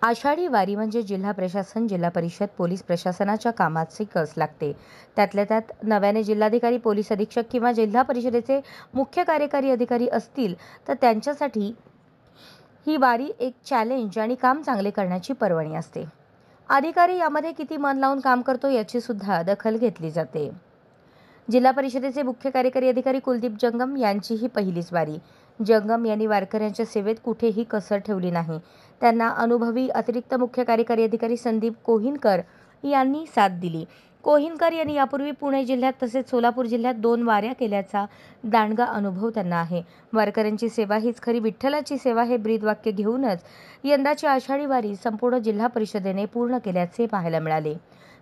आषाढी वारी म्हणजे जिल्हा प्रशासन, जिल्हा परिषद, पोलीस प्रशासनाच्या कामाची कस लागते. त्यातल्या त्यात नव्याने जिल्हाधिकारी, पोलीस अधीक्षक किंवा जिल्हा परिषदेचे मुख्य कार्यकारी अधिकारी असतील तर त्यांच्यासाठी ही वारी एक चॅलेंज आणि काम चांगले करण्याची पर्वणी असते. अधिकारी यामध्ये किती मन लावून काम करतो याची सुद्धा दखल घेतली जाते. जिल्हा परिषदेचे मुख्य कार्यकारी अधिकारी कुलदीप जंगम यांची ही पहिलीच वारी. जंगम यांनी वारकऱ्यांच्या सेवेत कुठेही कसर ठेवली नाही. त्यांना अनुभवी अतिरिक्त मुख्य कार्यकारी अधिकारी संदीप कोहिनकर यांनी साथ दिली. कोहिनकर यांनी यापूर्वी पुणे जिल्ह्यात तसेच सोलापूर जिल्ह्यात 2 वाऱ्या केल्याचा दांडगा अनुभव त्यांना आहे. वारकऱ्यांची सेवा हीच खरी विठ्ठलाची सेवा हे ब्रीदवाक्य घेऊनच यंदाची आषाढी वारी संपूर्ण जिल्हा परिषदेने पूर्ण केल्याचे पाहायला मिळाले.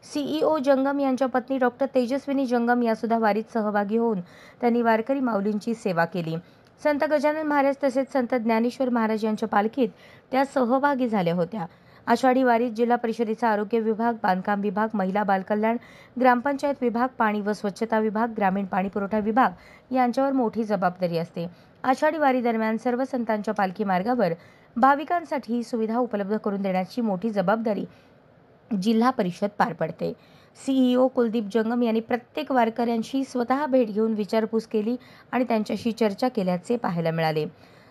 सीईओ जंगम यांच्या पत्नी डॉक्टर तेजस्विनी जंगम यासुद्धा वारीत सहभागी होऊन त्यांनी वारकरी माऊलींची सेवा केली. संत गजानन महाराज तसेच संत ज्ञानेश्वर महाराज यांच्या पालखीत त्या सहभागी झाल्या होत्या. आषाढी वारीत जिल्हा परिषदेचा आरोग्य विभाग, बांधकाम विभाग, महिला बालकल्याण, ग्रामपंचायत विभाग, पाणी व स्वच्छता विभाग, ग्रामीण पाणीपुरवठा विभाग यांच्यावर मोठी जबाबदारी असते. आषाढी वारी दरम्यान सर्व संतांच्या पालखी मार्गावर भाविकांसाठी सुविधा उपलब्ध करून देण्याची मोठी जबाबदारी जिल्हा परिषद पार पडते. सीईओ कुलदीप जंगम यांनी प्रत्येक वारकऱ्यांशी स्वतः भेट घेऊन विचारपूस केली आणि त्यांच्याशी चर्चा केल्याचे पाहायला मिळाले.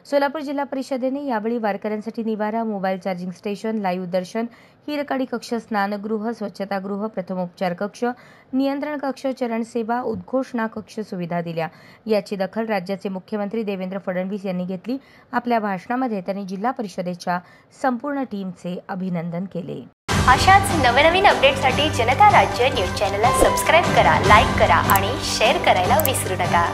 सोलापूर जिल्हा परिषदेने यावेळी वारकऱ्यांसाठी निवारा, मोबाईल चार्जिंग स्टेशन, लाईव्ह दर्शन, हिरकणी कक्ष, स्नानगृह, स्वच्छतागृह, प्रथमोपचार कक्ष, नियंत्रण कक्ष, चरणसेवा, उद्घोषणा कक्ष सुविधा दिल्या. याची दखल राज्याचे मुख्यमंत्री देवेंद्र फडणवीस यांनी घेतली. आपल्या भाषणामध्ये त्यांनी जिल्हा परिषदेच्या संपूर्ण टीमचे अभिनंदन केले. अशाच नवनवीन अपडेटसाठी जनता राज्य न्यूज चॅनलला सबस्क्राईब करा, लाईक करा आणि शेअर करायला विसरू नका.